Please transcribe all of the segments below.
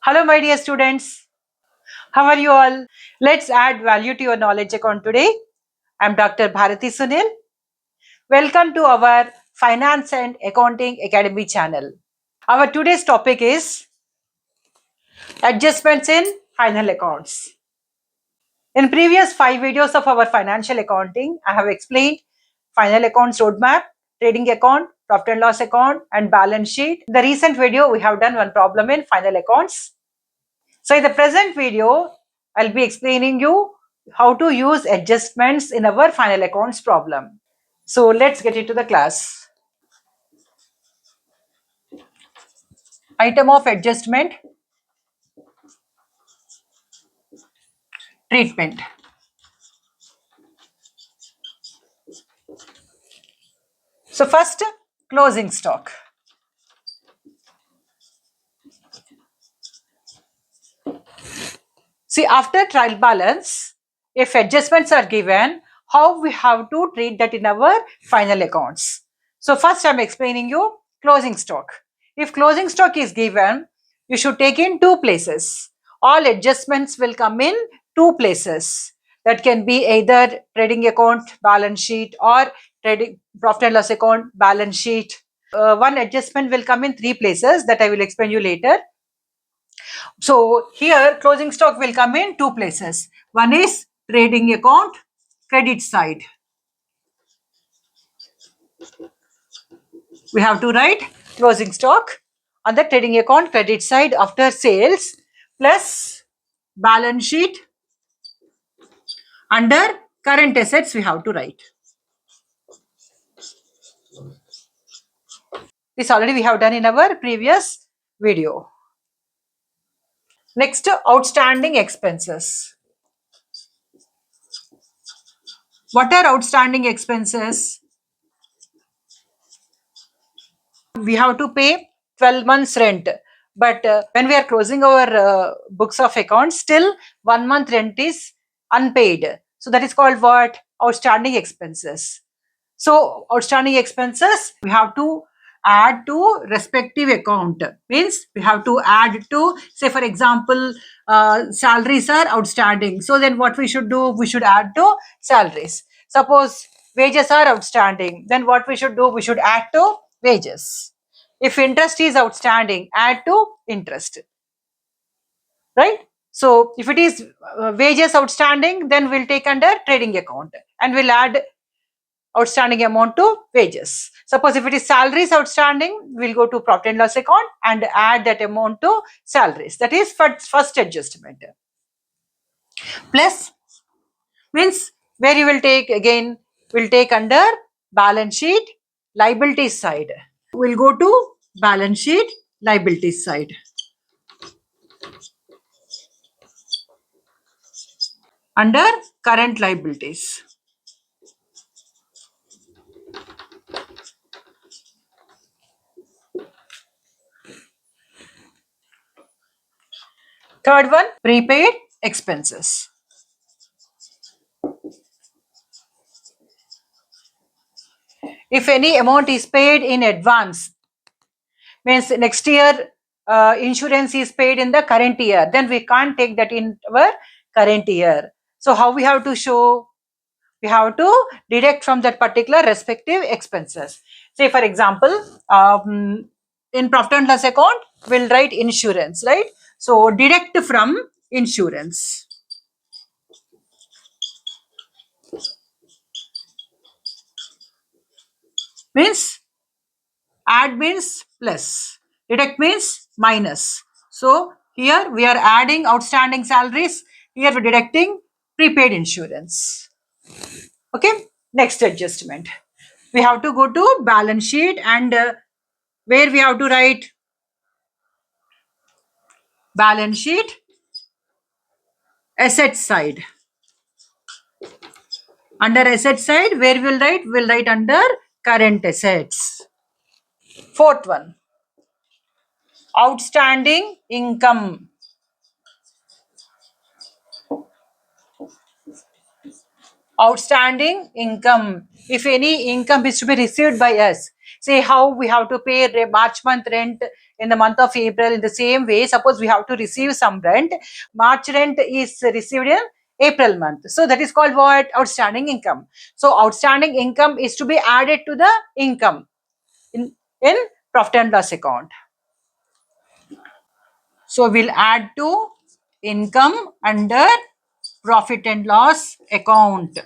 Hello, my dear students. How are you all? Let's add value to your knowledge account today. I'm Dr. Bharati Sunil. Welcome to our Finance and Accounting Academy channel. Our today's topic is adjustments in final accounts. In previous 5 videos of our financial accounting, I have explained final accounts roadmap, trading account, profit and loss account, and balance sheet. In the recent video, we have done one problem in final accounts. So in the present video, I'll be explaining you how to use adjustments in our final accounts problem. So let's get into the class. Item of adjustment, treatment. So first, closing stock. See, after trial balance, if adjustments are given, how we have to treat that in our final accounts. So first I'm explaining you closing stock. If closing stock is given, you should take in two places. All adjustments will come in two places. That can be either trading account, balance sheet, or trading profit and loss account, balance sheet. One adjustment will come in three places that I will explain you later. So here closing stock will come in two places. One is trading account, credit side. We have to write closing stock on the trading account credit side after sales plus balance sheet under current assets we have to write. This already we have done in our previous video. Next, outstanding expenses. What are outstanding expenses? We have to pay 12 months rent, but when we are closing our books of accounts, still 1 month rent is unpaid. So that is called what? Outstanding expenses. So outstanding expenses we have to add to respective account. Means we have to add to, say for example, salaries are outstanding. So then what we should do? We should add to salaries. Suppose wages are outstanding. Then what we should do? We should add to wages. If interest is outstanding, add to interest. Right? So if it is wages outstanding, then we'll take under trading account and we'll add outstanding amount to wages. Suppose if it is salaries outstanding, we'll go to profit and loss account and add that amount to salaries. That is first adjustment. Plus means where you will take again, will take under balance sheet liabilities side. We'll go to balance sheet liabilities side. Under current liabilities. Third one, prepaid expenses. If any amount is paid in advance, means next year insurance is paid in the current year, then we can't take that in our current year. So how we have to show? We have to deduct from that particular respective expenses. Say for example, in profit and loss account, we'll write insurance, right? So deduct from insurance. Means add means plus, deduct means minus. So here we are adding outstanding salaries, here we're deducting prepaid insurance. Okay, next adjustment. We have to go to balance sheet and where we have to write balance sheet asset side. Under asset side, where we'll write? We'll write under current assets. Fourth one, outstanding income. Outstanding income. if any income is to be received by us, say how we have to pay March month rent in the month of April, in the same way, suppose we have to receive some rent, March rent is received in April month. So that is called what? Outstanding income. So outstanding income is to be added to the income in profit and loss account. So we'll add to income under profit and loss account.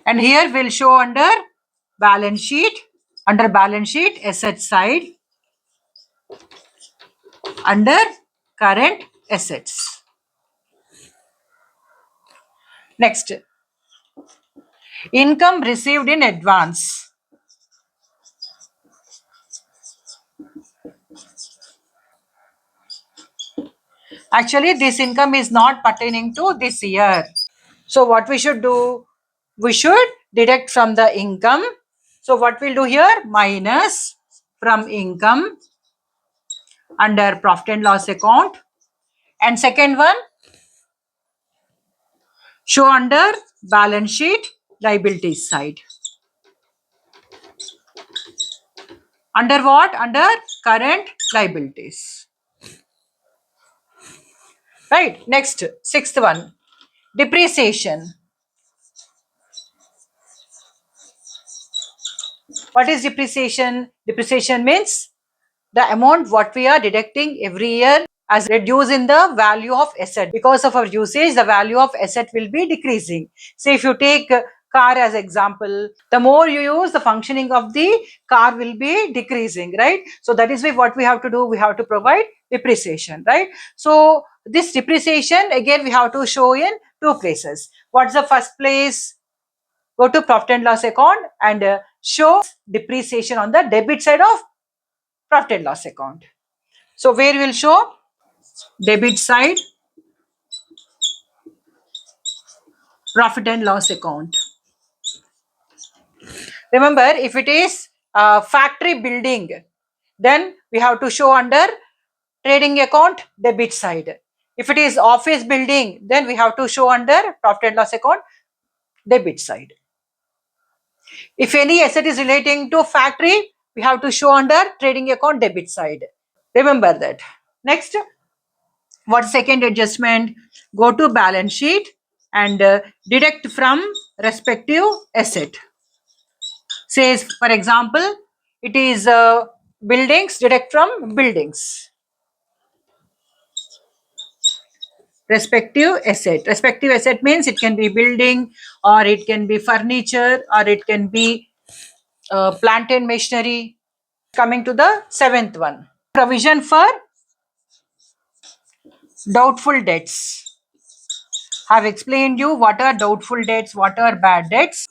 And here we'll show under balance sheet, asset side, under current assets. Next, income received in advance. Actually, this income is not pertaining to this year. So what we should do? We should deduct from the income. So what we'll do here? Minus from income under profit and loss account. And second one, show under balance sheet liabilities side. Under what? Under current liabilities. Right. Next, sixth one, depreciation. What is depreciation? Depreciation means the amount what we are deducting every year as reduce in the value of asset. Because of our usage, the value of asset will be decreasing. Say if you take car as example, the more you use, the functioning of the car will be decreasing, right? So that is why what we have to do, we have to provide depreciation, right? So this depreciation again we have to show in two places. What's the first place? Go to profit and loss account and show depreciation on the debit side of profit and loss account. So where will show debit side profit and loss account. Remember, if it is factory building, then we have to show under trading account debit side. If it is office building, then we have to show under profit and loss account debit side. If any asset is relating to factory, we have to show under trading account debit side. Remember that. Next, what second adjustment? Go to balance sheet and deduct from respective asset. Says, for example, it is buildings, deduct from buildings. Respective asset means it can be building, or it can be furniture, or it can be plant and machinery. Coming to the seventh one, provision for doubtful debts. Have explained you what are doubtful debts, what are bad debts.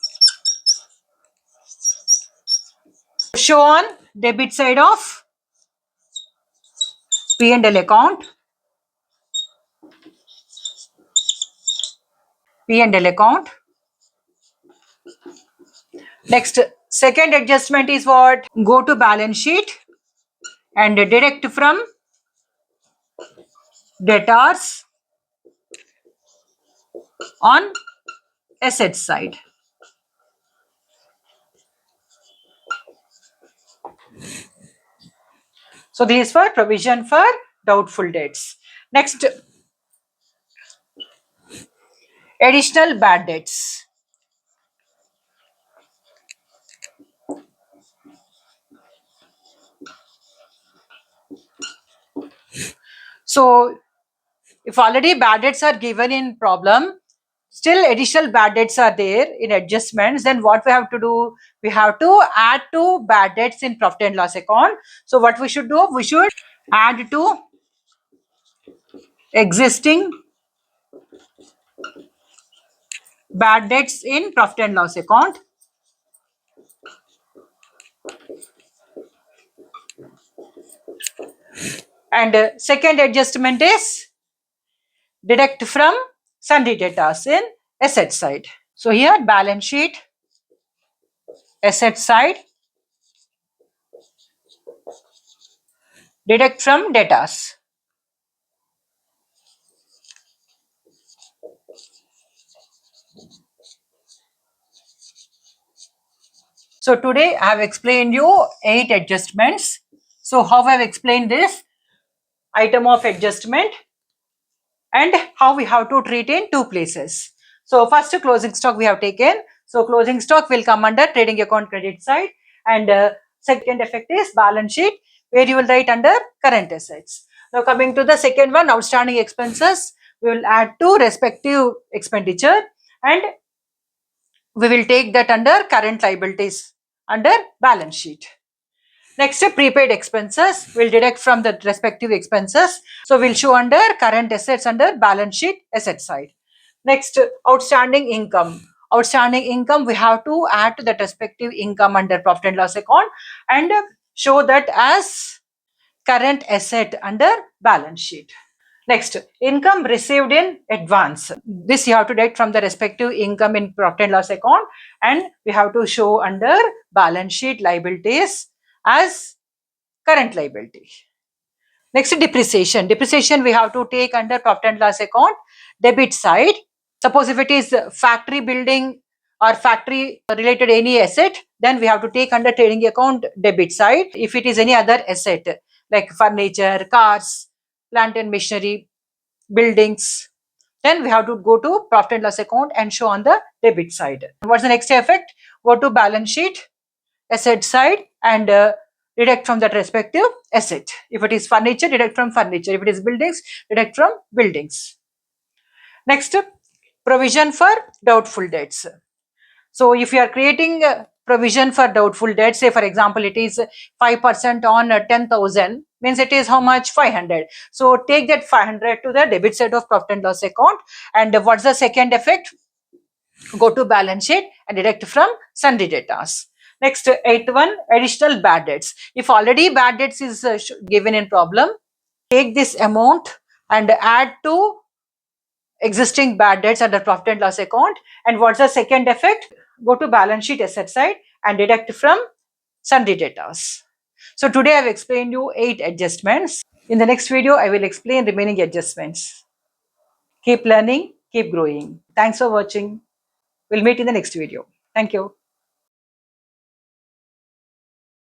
Show on debit side of P&L account. P&L account. Next, second adjustment is what? Go to balance sheet and deduct from debtors on asset side. So this is for provision for doubtful debts. Next, additional bad debts. So if already bad debts are given in problem, still additional bad debts are there in adjustments, then what we have to do? We have to add to bad debts in profit and loss account. So what we should do? We should add to existing bad debts in profit and loss account. And second adjustment is deduct from sundry debtors in asset side. So here balance sheet, asset side, deduct from debtors. So today I have explained you 8 adjustments. So how I have explained this item of adjustment and how we have to treat in two places. So first closing stock we have taken. So closing stock will come under trading account credit side, and second effect is balance sheet where you will write under current assets. Now coming to the second one, outstanding expenses, we will add to respective expenditure and we will take that under current liabilities under balance sheet. Next, prepaid expenses will deduct from the respective expenses. So we'll show under current assets under balance sheet asset side. Next, outstanding income. Outstanding income we have to add to that respective income under profit and loss account and show that as current asset under balance sheet. Next, income received in advance. This you have to deduct from the respective income in profit and loss account and we have to show under balance sheet liabilities as current liability. Next, depreciation. Depreciation we have to take under profit and loss account debit side. Suppose if it is factory building or factory related any asset, then we have to take under trading account debit side. If it is any other asset like furniture, cars, plant and machinery, buildings, then we have to go to profit and loss account and show on the debit side. What's the next effect? Go to balance sheet, asset side and deduct from that respective asset. If it is furniture, deduct from furniture. If it is buildings, deduct from buildings. Next, provision for doubtful debts. So if you are creating a provision for doubtful debt, say for example, it is 5% on 10,000, means it is how much? 500. So take that 500 to the debit side of profit and loss account. And what's the second effect? Go to balance sheet and deduct from sundry debtors. Next, eighth one, additional bad debts. If already bad debts is given in problem, take this amount and add to existing bad debts under profit and loss account. And what's the second effect? Go to balance sheet asset side and deduct from sundry debtors. So today I have explained you 8 adjustments. In the next video, I will explain remaining adjustments. Keep learning, keep growing. Thanks for watching. We'll meet in the next video. Thank you.